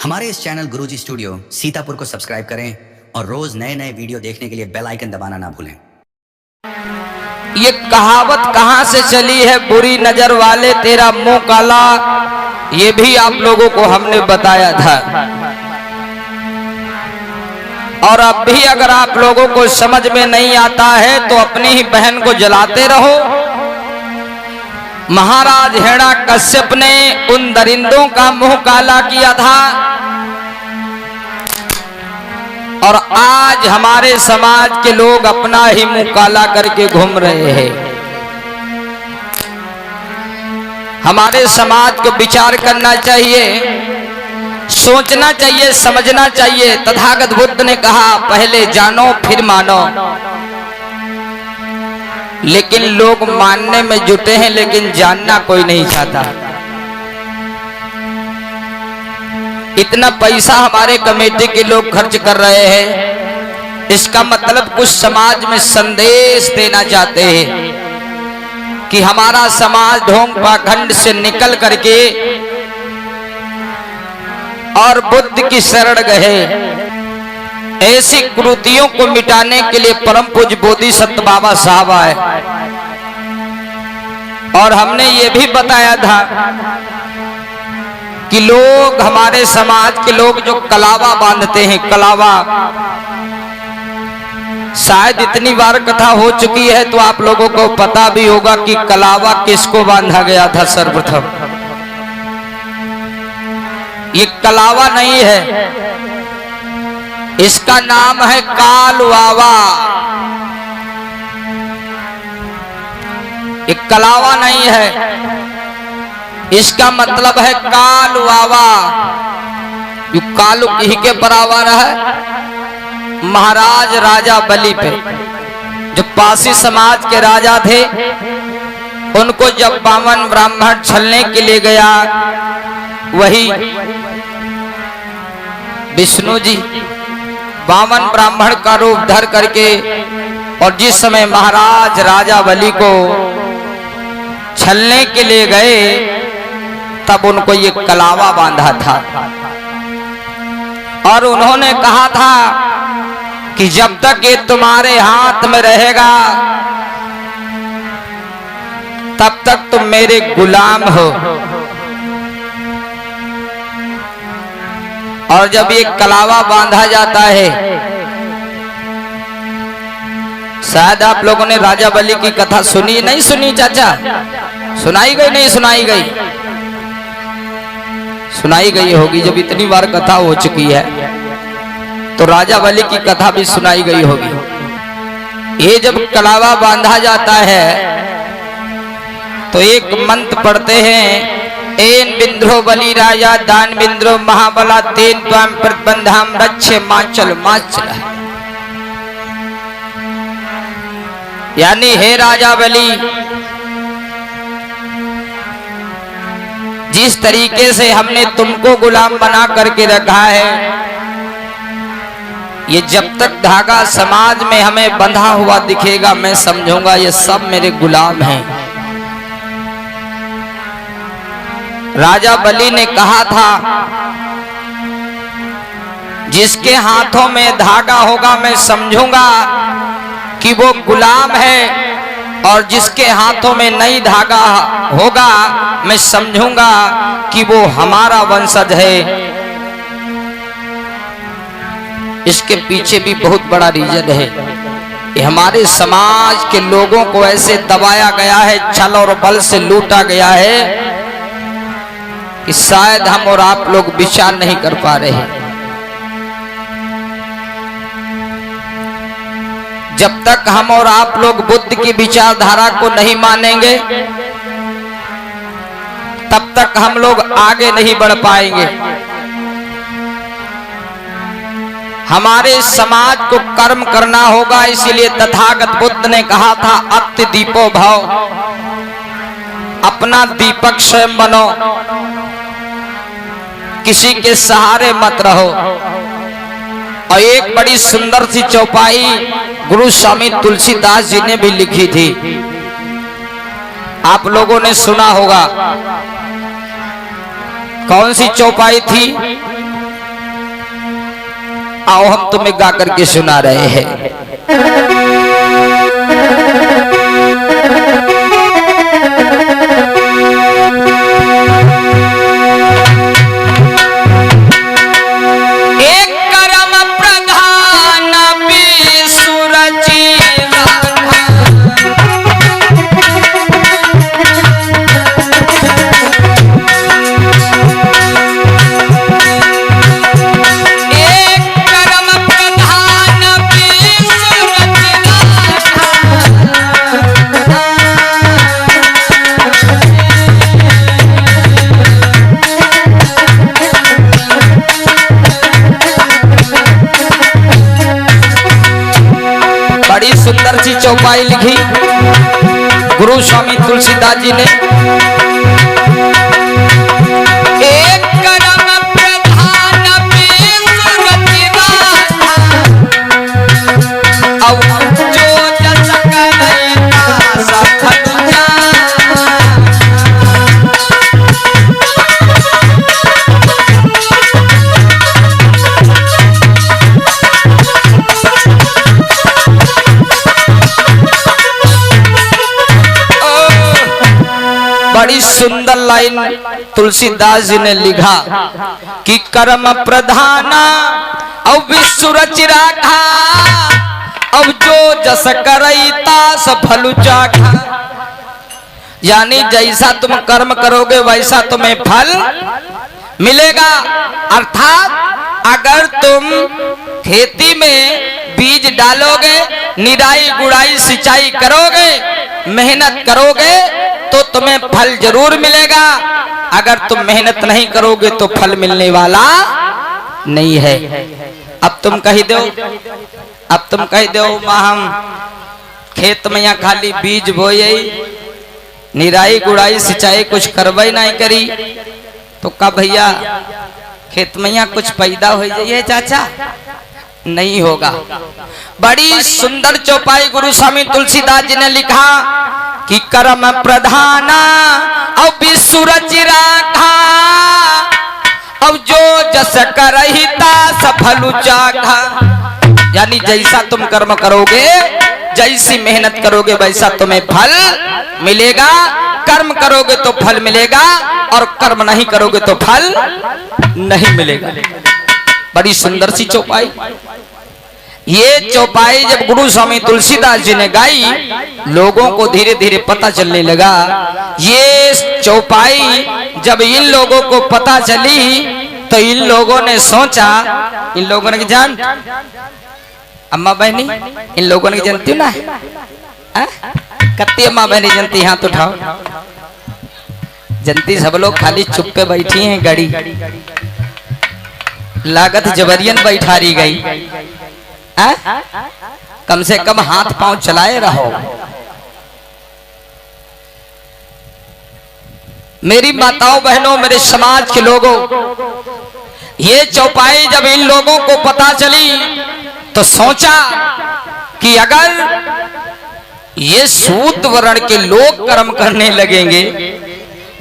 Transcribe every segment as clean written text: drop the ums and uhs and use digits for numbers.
हमारे इस चैनल गुरुजी स्टूडियो सीतापुर को सब्सक्राइब करें और रोज नए नए वीडियो देखने के लिए बेल आइकन दबाना ना भूलें। ये कहावत कहां से चली है, बुरी नजर वाले तेरा मुंह काला, ये भी आप लोगों को हमने बताया था। और अब भी अगर आप लोगों को समझ में नहीं आता है तो अपनी ही बहन को जलाते रहो। महाराज हिरण्यकश्यप ने उन दरिंदों का मुंह काला किया था और आज हमारे समाज के लोग अपना ही मुंह काला करके घूम रहे हैं। हमारे समाज को विचार करना चाहिए, सोचना चाहिए, समझना चाहिए। तथागत बुद्ध ने कहा पहले जानो फिर मानो, लेकिन लोग मानने में जुटे हैं लेकिन जानना कोई नहीं चाहता। इतना पैसा हमारे कमेटी के लोग खर्च कर रहे हैं, इसका मतलब कुछ समाज में संदेश देना चाहते हैं कि हमारा समाज ढोंग पाखंड से निकल करके और बुद्ध की शरण गए। ऐसी कुरीतियों को मिटाने के लिए परम पूज्य बोधिसत्व बाबा साहब आए और हमने ये भी बताया था कि लोग, हमारे समाज के लोग जो कलावा बांधते हैं, कलावा, शायद इतनी बार कथा हो चुकी है तो आप लोगों को पता भी होगा कि कलावा किसको बांधा गया था। सर्वप्रथम ये कलावा नहीं है, इसका नाम है कालवावा। ये कलावा नहीं है, इसका मतलब है कालवावा। यू कालू ही के बराबर है। महाराज राजा बलि पे, जो पासी समाज के राजा थे, उनको जब बामन ब्राह्मण छलने के लिए गया, वही विष्णु जी बामन ब्राह्मण का रूप धर करके, और जिस समय महाराज राजा बलि को छलने के लिए गए तब उनको ये कलावा बांधा था और उन्होंने कहा था कि जब तक ये तुम्हारे हाथ में रहेगा तब तक तुम मेरे गुलाम हो। और जब ये कलावा बांधा जाता है, शायद आप लोगों ने राजा बलि की कथा सुनी, नहीं सुनी चाचा? सुनाई गई नहीं सुनाई गई? सुनाई गई होगी, जब इतनी बार कथा हो चुकी है तो राजा बलि की कथा भी सुनाई गई होगी। ये जब कलावा बांधा जाता है तो एक मंत्र पढ़ते हैं, एन बिंद्रो बलि राजा दान बिंद्रो महाबला तेन त्वाम प्रतिबंधाम रक्षे माचल माचल। यानी हे राजा बलि, जिस तरीके से हमने तुमको गुलाम बना करके रखा है, ये जब तक धागा समाज में हमें बंधा हुआ दिखेगा मैं समझूंगा ये सब मेरे गुलाम हैं। राजा बलि ने कहा था जिसके हाथों में धागा होगा मैं समझूंगा कि वो गुलाम है, और जिसके हाथों में नहीं धागा होगा मैं समझूंगा कि वो हमारा वंशज है। इसके पीछे भी बहुत बड़ा रीजन है। ये हमारे समाज के लोगों को ऐसे दबाया गया है, छल और बल से लूटा गया है कि शायद हम और आप लोग विचार नहीं कर पा रहे हैं। जब तक हम और आप लोग बुद्ध की विचारधारा को नहीं मानेंगे तब तक हम लोग आगे नहीं बढ़ पाएंगे। हमारे समाज को कर्म करना होगा, इसीलिए तथागत बुद्ध ने कहा था अत्ति दीपो भव, अपना दीपक स्वयं बनो, किसी के सहारे मत रहो। और एक बड़ी सुंदर सी चौपाई गुरु स्वामी तुलसीदास जी ने भी लिखी थी, आप लोगों ने सुना होगा। कौन सी चौपाई थी? आओ हम तुम्हें गा करके सुना रहे हैं। सुंदर सी चौपाई लिखी गुरु स्वामी तुलसीदास जी ने। एक करम प्रधान अब जो जस करैता सफल बड़ी सुंदर लाइन तुलसीदास जी ने लिखा कि कर्म प्रधाना अब विश्व रच राखा अब जो जस करैता सफल चाखा। यानी जैसा तुम कर्म करोगे वैसा तुम्हें फल मिलेगा। अर्थात अगर तुम खेती में बीज डालोगे, निराई गुड़ाई सिंचाई करोगे, मेहनत करोगे तो तुम्हें फल जरूर मिलेगा। अगर तुम मेहनत नहीं करोगे तो फल मिलने वाला नहीं है। अब तुम कह दो मां हम खेत में यहाँ खाली बीज बोए, निराई गुड़ाई सिंचाई कुछ करवाई नहीं करी तो का भैया खेत में यहाँ कुछ पैदा हो जाइए चाचा, नहीं होगा। बड़ी सुंदर चौपाई गुरु स्वामी तुलसीदास जी ने लिखा कि कर्म प्रधाना अब विश्व रच राखा अब जो जस करहिता सफल चाखा। यानी जैसा तुम कर्म करोगे, जैसी मेहनत करोगे वैसा तुम्हें फल मिलेगा। कर्म करोगे तो फल मिलेगा और कर्म नहीं करोगे तो फल नहीं मिलेगा। बड़ी सुंदर सी चौपाई। ये चौपाई जब गुरु स्वामी तुलसीदास जी ने गाई, लोगों को धीरे धीरे पता चलने लगा। ये चौपाई जब इन लोगों को पता चली तो इन लोगों ने सोचा, इन लोगों ने जान अम्मा बहनी, इन लोगों ने जानती ना कत्ती अम्मा बहनी जानती, हाथ उठाओ। जनती सब लोग खाली चुप पे बैठी हैं, गड़ी लागत जबरियन बैठा रही गई। कम से कम हाथ पांव चलाए रहो। मेरी माताओं बहनों, मेरे समाज के लोगों, ये चौपाई जब इन लोगों को पता चली तो सोचा कि अगर ये सूत वर्ण के लोग कर्म करने लगेंगे,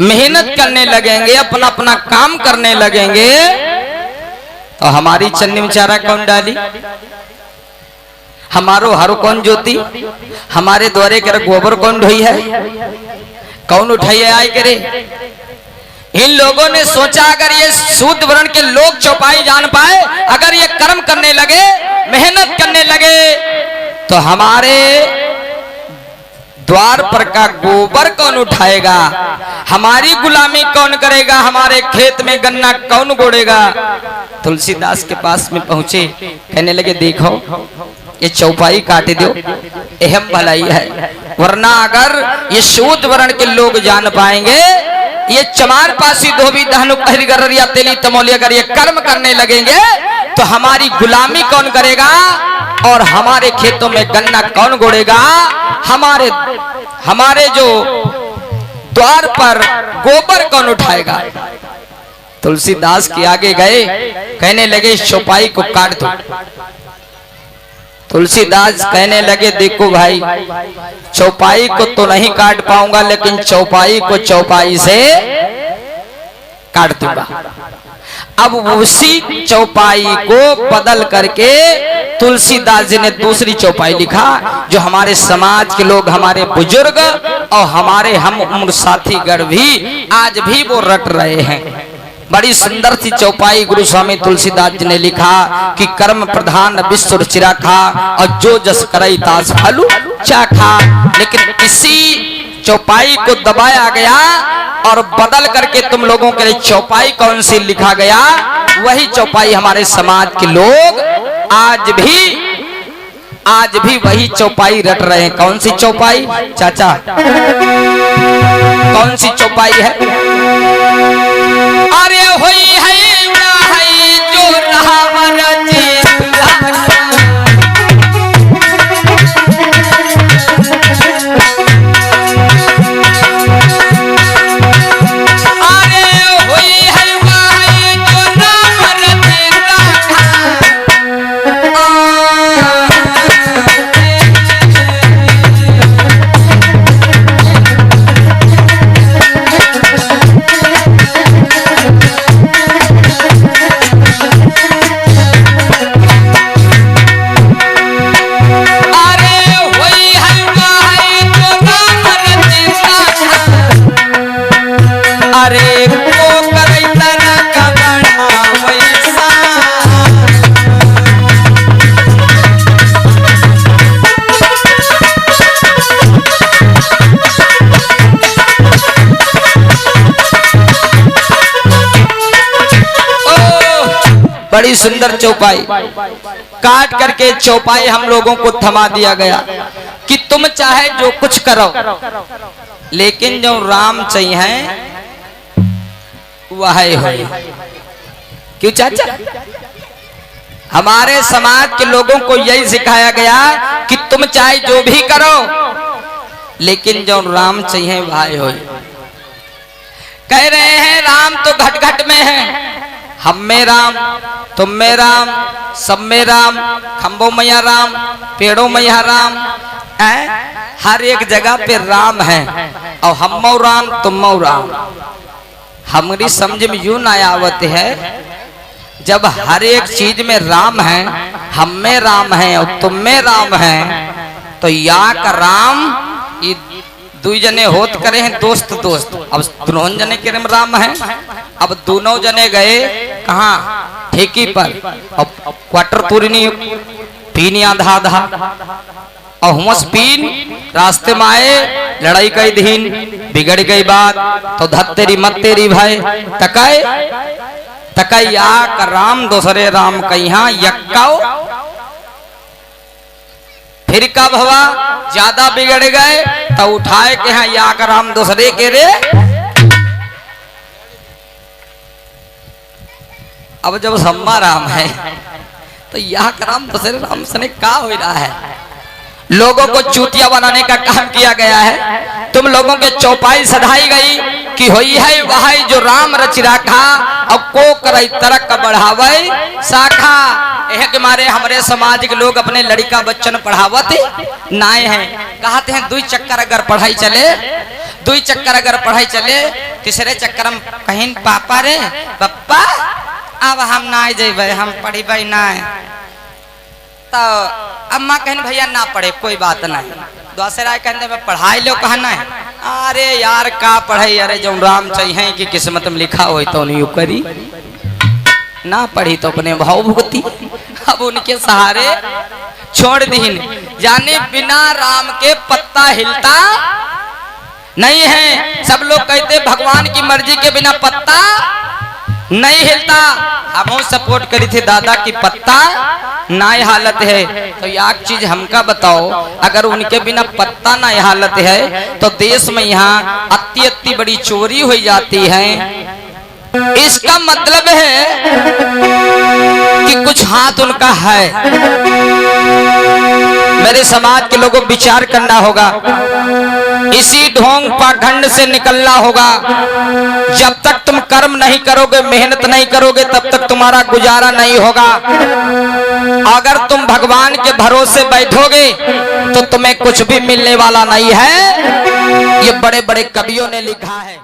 मेहनत करने लगेंगे, अपना अपना काम करने लगेंगे तो हमारी चन्नी में चारा कौन डाली, हमारो हर कौन जोती, हमारे द्वारे कर गोबर कौन ढोई है, कौन उठाइए आए करे। इन लोगों ने सोचा अगर ये शूद्र वर्ण के लोग चौपाई जान पाए, अगर ये कर्म करने लगे, मेहनत करने लगे तो हमारे द्वार पर का गोबर कौन उठाएगा, हमारी गुलामी कौन करेगा, हमारे खेत में गन्ना कौन गोड़ेगा। तुलसीदास के पास में पहुंचे, कहने लगे देखो ये चौपाई काट दो, अहम भलाई है, वरना अगर ये शूद्र वर्ण के लोग जान पाएंगे, ये चमार पासी धोबी दहनु कहरी गररिया तेली तमोली अगर ये कर्म करने लगेंगे तो हमारी गुलामी कौन करेगा और हमारे खेतों में गन्ना कौन गोड़ेगा, हमारे जो द्वार पर गोबर कौन उठाएगा। तुलसीदास के आगे गए, कहने लगे इस चौपाई को काट दो। तुलसीदास कहने लगे देखो भाई, चौपाई को तो नहीं काट पाऊंगा लेकिन चौपाई को चौपाई से काट दूंगा। अब उसी चौपाई को बदल करके तुलसीदास जी ने दूसरी चौपाई लिखा, जो हमारे समाज के लोग, हमारे बुजुर्ग और हमारे हम उम्र साथी गण भी आज भी वो रट रहे हैं। बड़ी सुंदर सी चौपाई गुरु स्वामी तुलसीदास जी ने लिखा कि कर्म प्रधान विश्व रुचिरा खा और जो जस करई तास फलु चाखा। लेकिन इसी चौपाई को दबाया गया और बदल करके तुम लोगों के लिए चौपाई कौन सी लिखा गया, वही चौपाई हमारे समाज के लोग आज भी वही चौपाई रट रहे हैं। कौन सी चौपाई चाचा, कौन सी चौपाई है? अरे होई है जो रावण बड़ी सुंदर चौपाई काट करके चौपाई हम लोगों को थमा दिया गया कि तुम चाहे जो कुछ करो, लेकिन जो राम चाहिए वह हो। क्यों चाचा? हमारे समाज के लोगों को यही सिखाया गया कि तुम चाहे जो भी करो, लेकिन जो राम चाहिए वह हो। कह रहे हैं राम तो घट घट में है, हम में राम, तुम में राम, सब में राम, खंभों मैया राम, पेड़ों मैया राम, हर एक जगह पे राम है और हम राम तुम राम। हमारी समझ में यूं ना आवत है, जब हर एक चीज में राम है, हम में राम है और तुम में राम है, तो या का राम ये दो जने होत करे हैं दोस्त दोस्त। अब दोनों जने के राम है, अब दोनों जने गए कहाँ? ठेकी पर, अब क्वार्टर पूरी नहीं पीनी आधा आधा और हुमस पीन रास्ते में आए, लड़ाई कई धीन बिगड़ गई बात, तो धत तेरी मत तेरी भाई तकाए तकाई या का राम दूसरे राम कहा यक्काओ। फिर कब हवा ज्यादा बिगड़ गए तो उठाए के यहाँ या का राम दूसरे के रे। अब जब सम्मा राम है तो यह का राम दूसरे राम से क्या हो रहा है? लोगों को चूतिया बनाने का काम किया गया है। तुम लोगों के चौपाई सधाई गई कि होई है वह जो राम रच राखा और को करई तरक बढ़ावे शाखा। यह के मारे हमारे समाज के लोग अपने लड़का बच्चन पढ़ावत नाए हैं। कहते हैं दुई चक्कर अगर पढ़ाई चले, दुई चक्कर अगर पढ़ाई चले, तीसरे चक्कर हम कहीं पापा रे पप्पा अब हम ना जेबे, हम पढ़ी ना तो अम्मा कहने भैया ना पढ़े कोई बात नहीं। दूसरा कहते मैं पढ़ाई लो कहना है, अरे यार का पढ़ाई, अरे जो राम चाहिए कि किस्मत में लिखा हो तो नहीं करी, ना पढ़ी तो अपने भाव भुगती। अब उनके सहारे छोड़ दीन, यानी बिना राम के पत्ता हिलता नहीं है। सब लोग कहते भगवान की मर्जी के बिना पत्ता नहीं हिलता। हम सपोर्ट करी थे दादा की पत्ता नाई हालत है, तो एक चीज हमका बताओ, अगर उनके बिना पत्ता नाई हालत है तो देश में यहाँ अति अति बड़ी चोरी हो जाती है। इसका मतलब है कि कुछ हाथ उनका है। मेरे समाज के लोगों को विचार करना होगा, इसी ढोंग पाखंड से निकलना होगा। जब तक तुम कर्म नहीं करोगे, मेहनत नहीं करोगे, तब तक तुम्हारा गुजारा नहीं होगा। अगर तुम भगवान के भरोसे बैठोगे तो तुम्हें कुछ भी मिलने वाला नहीं है। ये बड़े बड़े कवियों ने लिखा है।